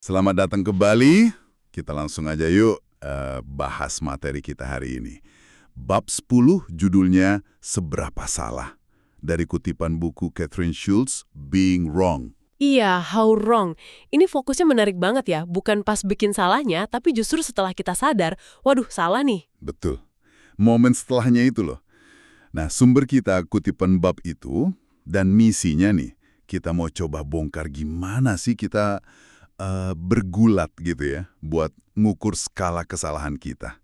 Selamat datang ke Bali. Kita langsung aja yuk bahas materi kita hari ini. Bab 10 judulnya Seberapa Salah. Dari kutipan buku Catherine Schultz, Being Wrong. Iya, how wrong. Ini fokusnya menarik banget ya, bukan pas bikin salahnya, tapi justru setelah kita sadar, waduh salah nih. Betul. Momen setelahnya itu loh. Nah, sumber kita kutipan bab itu dan misinya nih. Kita mau coba bongkar gimana sih kita bergulat gitu ya, buat ngukur skala kesalahan kita.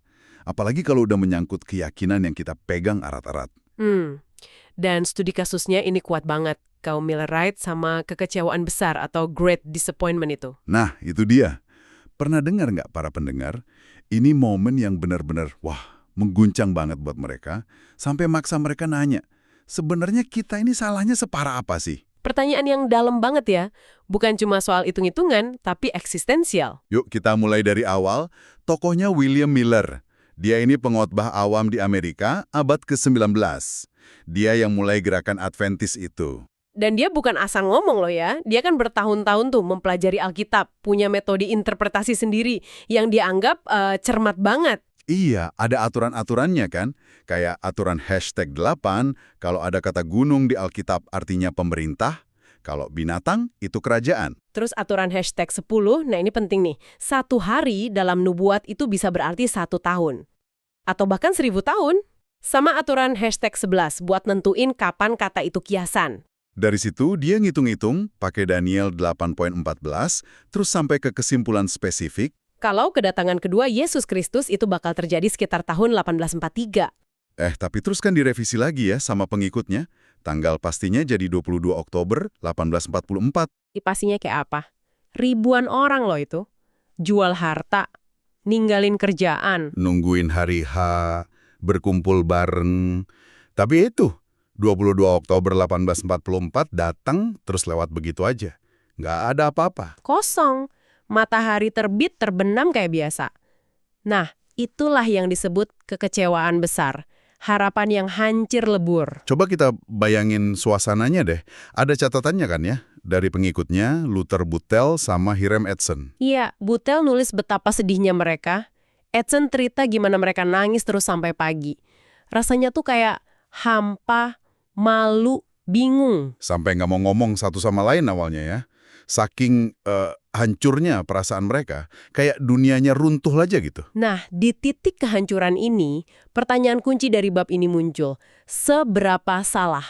Apalagi kalau udah menyangkut keyakinan yang kita pegang erat-erat. Dan studi kasusnya ini kuat banget. Kaum Millerite sama kekecewaan besar atau great disappointment itu. Nah, itu dia. Pernah dengar nggak para pendengar? Ini momen yang benar-benar, mengguncang banget buat mereka. Sampai maksa mereka nanya, sebenarnya kita ini salahnya separah apa sih? Pertanyaan yang dalam banget ya. Bukan cuma soal hitung-hitungan, tapi eksistensial. Yuk kita mulai dari awal. Tokohnya William Miller. Dia ini pengkhotbah awam di Amerika abad ke-19. Dia yang mulai gerakan Adventis itu. Dan dia bukan asal ngomong loh ya. Dia kan bertahun-tahun tuh mempelajari Alkitab, punya metode interpretasi sendiri yang dianggap cermat banget. Iya, ada aturan-aturannya kan? Kayak aturan #8, kalau ada kata gunung di Alkitab artinya pemerintah, kalau binatang itu kerajaan. Terus aturan #10, nah ini penting nih. 1 hari dalam nubuat itu bisa berarti 1 tahun. Atau bahkan 1000 tahun. Sama aturan #11 buat nentuin kapan kata itu kiasan. Dari situ dia ngitung-ngitung pakai Daniel 8.14, terus sampai ke kesimpulan spesifik. Kalau kedatangan kedua Yesus Kristus itu bakal terjadi sekitar tahun 1843. Tapi terus kan direvisi lagi ya sama pengikutnya. Tanggal pastinya jadi 22 Oktober 1844. Pastinya kayak apa? Ribuan orang loh itu. Jual harta, ninggalin kerjaan. Nungguin hari H, berkumpul bareng. Tapi itu, 22 Oktober 1844 datang terus lewat begitu aja. Nggak ada apa-apa. Kosong. Matahari terbit terbenam kayak biasa. Nah, itulah yang disebut kekecewaan besar. Harapan yang hancur lebur. Coba kita bayangin suasananya deh. Ada catatannya kan ya? Dari pengikutnya, Luther Butel sama Hiram Edson. Iya, Butel nulis betapa sedihnya mereka. Edson cerita gimana mereka nangis terus sampai pagi. Rasanya tuh kayak hampa, malu, bingung. Sampai nggak mau ngomong satu sama lain awalnya ya. Saking hancurnya perasaan mereka, kayak dunianya runtuh aja gitu. Nah, di titik kehancuran ini, pertanyaan kunci dari bab ini muncul. Seberapa salah?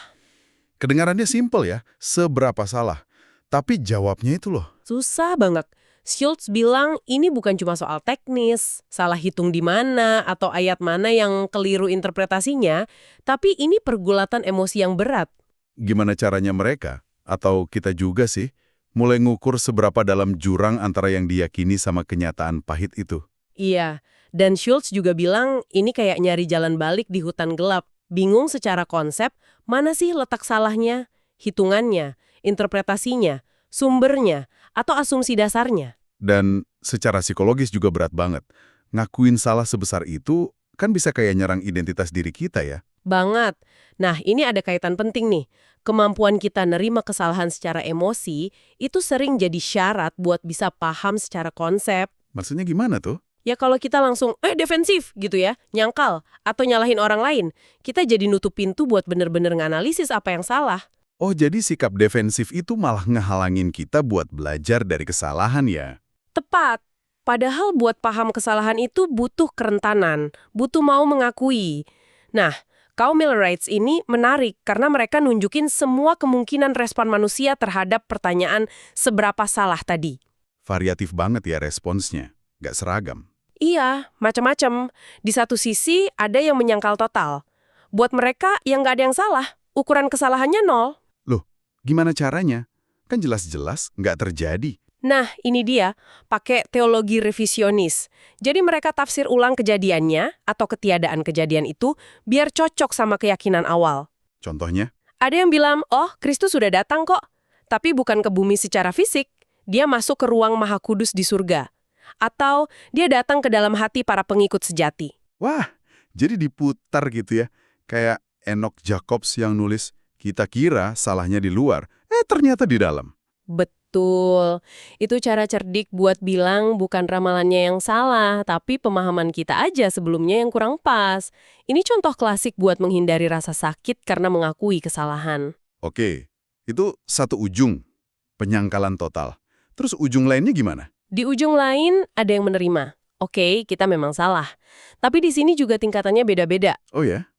Kedengarannya simpel ya, seberapa salah. Tapi jawabnya itu loh. Susah banget. Schultz bilang ini bukan cuma soal teknis, salah hitung di mana, atau ayat mana yang keliru interpretasinya, tapi ini pergulatan emosi yang berat. Gimana caranya mereka, atau kita juga sih, mulai ngukur seberapa dalam jurang antara yang diyakini sama kenyataan pahit itu. Iya, dan Schultz juga bilang ini kayak nyari jalan balik di hutan gelap. Bingung secara konsep, mana sih letak salahnya, hitungannya, interpretasinya, sumbernya, atau asumsi dasarnya. Dan secara psikologis juga berat banget. Ngakuin salah sebesar itu kan bisa kayak nyerang identitas diri kita ya. Banget. Nah, ini ada kaitan penting nih. Kemampuan kita nerima kesalahan secara emosi itu sering jadi syarat buat bisa paham secara konsep. Maksudnya gimana tuh? Ya kalau kita langsung, defensif gitu ya, nyangkal, atau nyalahin orang lain, kita jadi nutup pintu buat bener-bener nganalisis apa yang salah. Oh, jadi sikap defensif itu malah ngehalangin kita buat belajar dari kesalahan ya? Tepat. Padahal buat paham kesalahan itu butuh kerentanan, butuh mau mengakui. Nah, kaum Millerites ini menarik karena mereka nunjukin semua kemungkinan respon manusia terhadap pertanyaan seberapa salah tadi. Variatif banget ya responsnya, nggak seragam. Iya, macam-macam. Di satu sisi ada yang menyangkal total. Buat mereka yang nggak ada yang salah, ukuran kesalahannya 0. Loh, gimana caranya? Kan jelas-jelas nggak terjadi. Nah, ini dia, pakai teologi revisionis. Jadi mereka tafsir ulang kejadiannya atau ketiadaan kejadian itu biar cocok sama keyakinan awal. Contohnya? Ada yang bilang, Kristus sudah datang kok. Tapi bukan ke bumi secara fisik. Dia masuk ke ruang Maha Kudus di surga. Atau dia datang ke dalam hati para pengikut sejati. Wah, jadi diputar gitu ya. Kayak Enoch Jacobs yang nulis, kita kira salahnya di luar, ternyata di dalam. Betul. Betul. Itu cara cerdik buat bilang bukan ramalannya yang salah, tapi pemahaman kita aja sebelumnya yang kurang pas. Ini contoh klasik buat menghindari rasa sakit karena mengakui kesalahan. Oke, itu satu ujung, penyangkalan total. Terus ujung lainnya gimana? Di ujung lain ada yang menerima. Oke, kita memang salah. Tapi di sini juga tingkatannya beda-beda. Oh ya?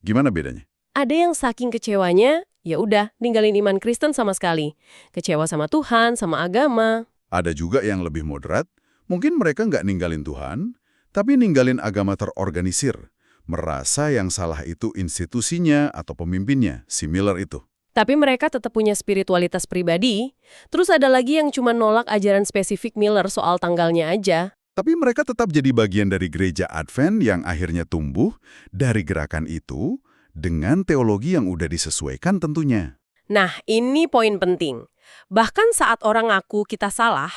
Gimana bedanya? Ada yang saking kecewanya, ya udah ninggalin iman Kristen sama sekali. Kecewa sama Tuhan, sama agama. Ada juga yang lebih moderat, mungkin mereka nggak ninggalin Tuhan, tapi ninggalin agama terorganisir. Merasa yang salah itu institusinya atau pemimpinnya, si Miller itu. Tapi mereka tetap punya spiritualitas pribadi. Terus ada lagi yang cuma nolak ajaran spesifik Miller soal tanggalnya aja. Tapi mereka tetap jadi bagian dari gereja Advent yang akhirnya tumbuh dari gerakan itu dengan teologi yang udah disesuaikan tentunya. Nah, ini poin penting. Bahkan saat orang ngaku kita salah,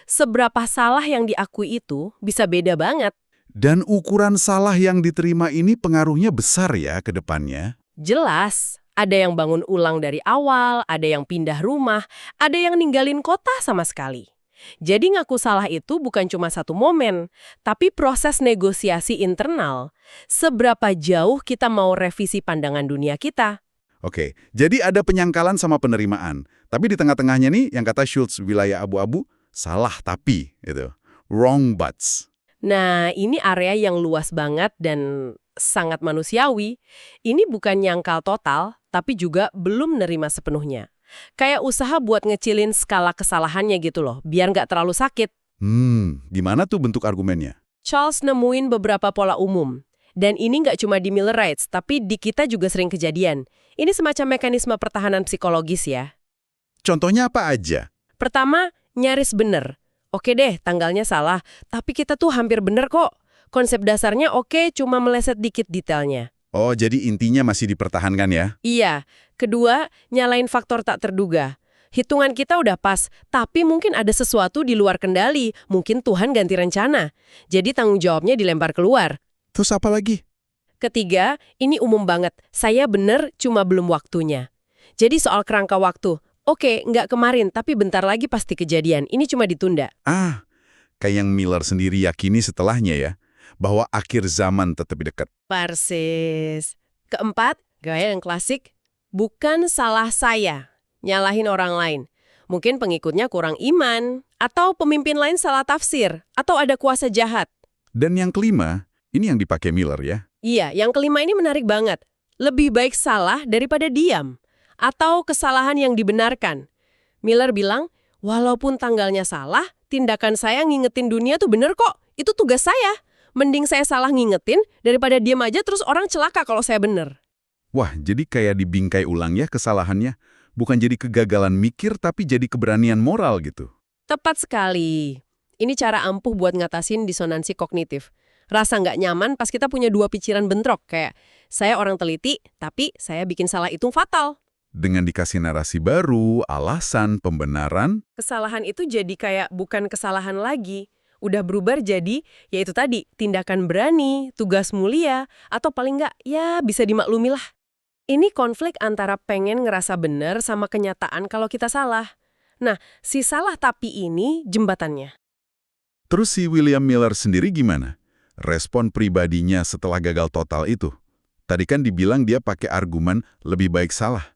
seberapa salah yang diakui itu bisa beda banget. Dan ukuran salah yang diterima ini pengaruhnya besar ya ke depannya. Jelas, ada yang bangun ulang dari awal, ada yang pindah rumah, ada yang ninggalin kota sama sekali. Jadi ngaku salah itu bukan cuma satu momen, tapi proses negosiasi internal. Seberapa jauh kita mau revisi pandangan dunia kita? Oke, jadi ada penyangkalan sama penerimaan. Tapi di tengah-tengahnya nih, yang kata Schultz wilayah abu-abu, salah tapi, itu. Wrong buts. Nah, ini area yang luas banget dan sangat manusiawi. Ini bukan nyangkal total, tapi juga belum nerima sepenuhnya. Kayak usaha buat ngecilin skala kesalahannya gitu loh, biar nggak terlalu sakit. Gimana tuh bentuk argumennya? Charles nemuin beberapa pola umum. Dan ini nggak cuma di Millerites, tapi di kita juga sering kejadian. Ini semacam mekanisme pertahanan psikologis ya. Contohnya apa aja? Pertama, nyaris bener. Oke deh, tanggalnya salah, tapi kita tuh hampir bener kok. Konsep dasarnya oke, cuma meleset dikit detailnya. Oh, jadi intinya masih dipertahankan ya? Iya. Kedua, nyalain faktor tak terduga. Hitungan kita udah pas, tapi mungkin ada sesuatu di luar kendali. Mungkin Tuhan ganti rencana. Jadi tanggung jawabnya dilempar keluar. Terus apa lagi? Ketiga, ini umum banget. Saya bener, cuma belum waktunya. Jadi soal kerangka waktu. Oke, nggak kemarin, tapi bentar lagi pasti kejadian. Ini cuma ditunda. Kayak yang Miller sendiri yakini setelahnya ya, bahwa akhir zaman tetap dekat. Persis. Keempat, gaya yang klasik, bukan salah saya, nyalahin orang lain. Mungkin pengikutnya kurang iman, atau pemimpin lain salah tafsir, atau ada kuasa jahat. Dan yang kelima, ini yang dipakai Miller ya. Iya, yang kelima ini menarik banget. Lebih baik salah daripada diam. Atau kesalahan yang dibenarkan. Miller bilang, walaupun tanggalnya salah, tindakan saya ngingetin dunia tuh bener kok. Itu tugas saya. Mending saya salah ngingetin daripada diam aja terus orang celaka kalau saya bener. Wah, jadi kayak dibingkai ulang ya kesalahannya. Bukan jadi kegagalan mikir, tapi jadi keberanian moral gitu. Tepat sekali. Ini cara ampuh buat ngatasin disonansi kognitif. Rasa nggak nyaman pas kita punya dua pikiran bentrok. Kayak, saya orang teliti, tapi saya bikin salah hitung fatal. Dengan dikasih narasi baru, alasan, pembenaran. Kesalahan itu jadi kayak bukan kesalahan lagi. Udah berubah jadi, yaitu tadi, tindakan berani, tugas mulia, atau paling nggak, ya bisa dimaklumi lah. Ini konflik antara pengen ngerasa bener sama kenyataan kalau kita salah. Nah, si salah tapi ini jembatannya. Terus si William Miller sendiri gimana? Respon pribadinya setelah gagal total itu. Tadi kan dibilang dia pakai argumen lebih baik salah.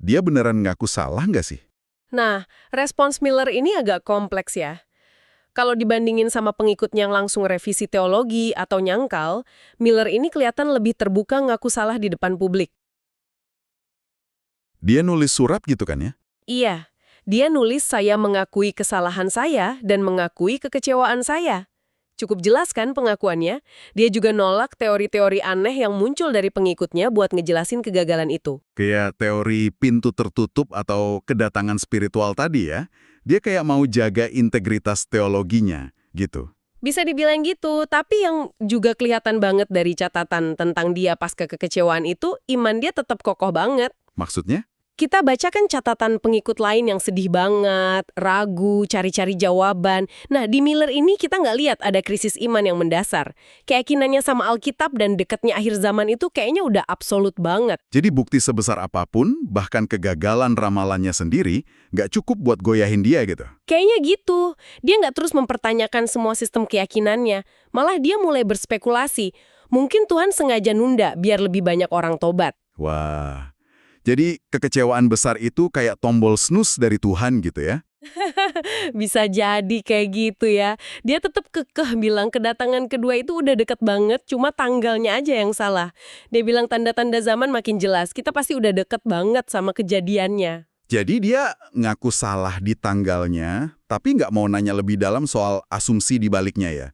Dia beneran ngaku salah nggak sih? Nah, respons Miller ini agak kompleks ya. Kalau dibandingin sama pengikutnya yang langsung revisi teologi atau nyangkal, Miller ini kelihatan lebih terbuka ngaku salah di depan publik. Dia nulis surat gitu kan ya? Iya, dia nulis saya mengakui kesalahan saya dan mengakui kekecewaan saya. Cukup jelas kan pengakuannya? Dia juga nolak teori-teori aneh yang muncul dari pengikutnya buat ngejelasin kegagalan itu. Kayak teori pintu tertutup atau kedatangan spiritual tadi ya. Dia kayak mau jaga integritas teologinya gitu. Bisa dibilang gitu, tapi yang juga kelihatan banget dari catatan tentang dia pasca kekecewaan itu, iman dia tetap kokoh banget. Maksudnya? kita baca kan catatan pengikut lain yang sedih banget, ragu, cari-cari jawaban. Nah, di Miller ini kita nggak lihat ada krisis iman yang mendasar. Keyakinannya sama Alkitab dan dekatnya akhir zaman itu kayaknya udah absolut banget. Jadi bukti sebesar apapun, bahkan kegagalan ramalannya sendiri, nggak cukup buat goyahin dia gitu. Kayaknya gitu. Dia nggak terus mempertanyakan semua sistem keyakinannya. Malah dia mulai berspekulasi. Mungkin Tuhan sengaja nunda biar lebih banyak orang tobat. Wah, jadi kekecewaan besar itu kayak tombol snooze dari Tuhan gitu ya? Bisa jadi kayak gitu ya. Dia tetap kekeh bilang kedatangan kedua itu udah deket banget, cuma tanggalnya aja yang salah. Dia bilang tanda-tanda zaman makin jelas, kita pasti udah deket banget sama kejadiannya. Jadi dia ngaku salah di tanggalnya, tapi nggak mau nanya lebih dalam soal asumsi di baliknya ya.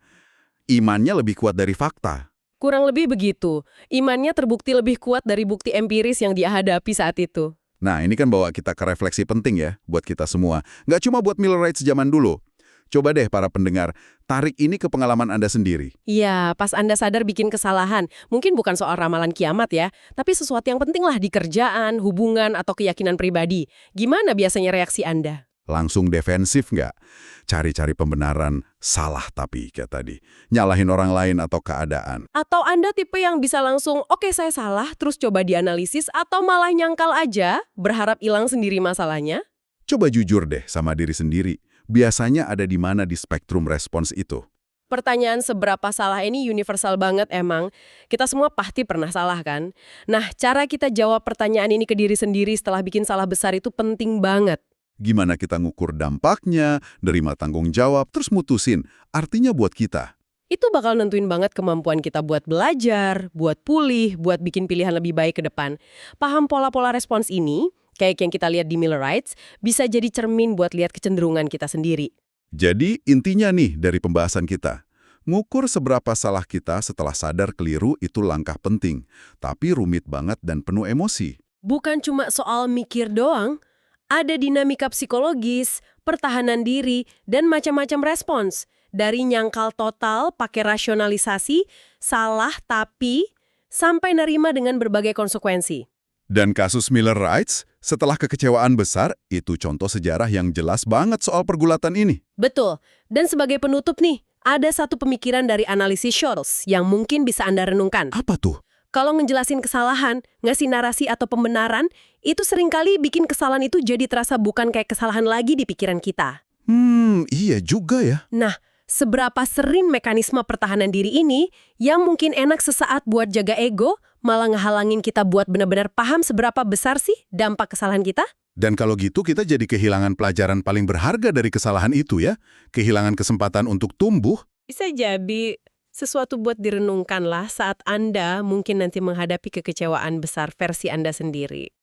Imannya lebih kuat dari fakta. Kurang lebih begitu. Imannya terbukti lebih kuat dari bukti empiris yang dia hadapi saat itu. Nah, ini kan bawa kita ke refleksi penting ya, buat kita semua. Nggak cuma buat Millerites zaman dulu. Coba deh para pendengar, tarik ini ke pengalaman Anda sendiri. Iya, pas Anda sadar bikin kesalahan, mungkin bukan soal ramalan kiamat ya, tapi sesuatu yang penting lah di kerjaan, hubungan, atau keyakinan pribadi. Gimana biasanya reaksi Anda? Langsung defensif nggak? Cari-cari pembenaran, salah tapi kayak tadi. Nyalahin orang lain atau keadaan. Atau Anda tipe yang bisa langsung, oke saya salah, terus coba dianalisis, atau malah nyangkal aja, berharap hilang sendiri masalahnya? Coba jujur deh sama diri sendiri. Biasanya ada di mana di spektrum respons itu? Pertanyaan seberapa salah ini universal banget emang. Kita semua pasti pernah salah kan? Nah, cara kita jawab pertanyaan ini ke diri sendiri setelah bikin salah besar itu penting banget. Gimana kita ngukur dampaknya, nerima tanggung jawab, terus mutusin. Artinya buat kita. Itu bakal nentuin banget kemampuan kita buat belajar, buat pulih, buat bikin pilihan lebih baik ke depan. Paham pola-pola respons ini, kayak yang kita lihat di Millerites, bisa jadi cermin buat lihat kecenderungan kita sendiri. Jadi intinya nih dari pembahasan kita. Ngukur seberapa salah kita setelah sadar keliru itu langkah penting. Tapi rumit banget dan penuh emosi. Bukan cuma soal mikir doang, ada dinamika psikologis, pertahanan diri, dan macam-macam respons. Dari nyangkal total, pakai rasionalisasi, salah tapi, sampai nerima dengan berbagai konsekuensi. Dan kasus Millerites, setelah kekecewaan besar, itu contoh sejarah yang jelas banget soal pergulatan ini. Betul. Dan sebagai penutup nih, ada satu pemikiran dari analisis Scholz yang mungkin bisa Anda renungkan. Apa tuh? Kalau ngejelasin kesalahan, ngasih narasi atau pembenaran, itu seringkali bikin kesalahan itu jadi terasa bukan kayak kesalahan lagi di pikiran kita. Iya juga ya. Nah, seberapa sering mekanisme pertahanan diri ini yang mungkin enak sesaat buat jaga ego, malah ngehalangin kita buat benar-benar paham seberapa besar sih dampak kesalahan kita? Dan kalau gitu kita jadi kehilangan pelajaran paling berharga dari kesalahan itu ya. Kehilangan kesempatan untuk tumbuh. Bisa jadi sesuatu buat direnungkan lah saat Anda mungkin nanti menghadapi kekecewaan besar versi Anda sendiri.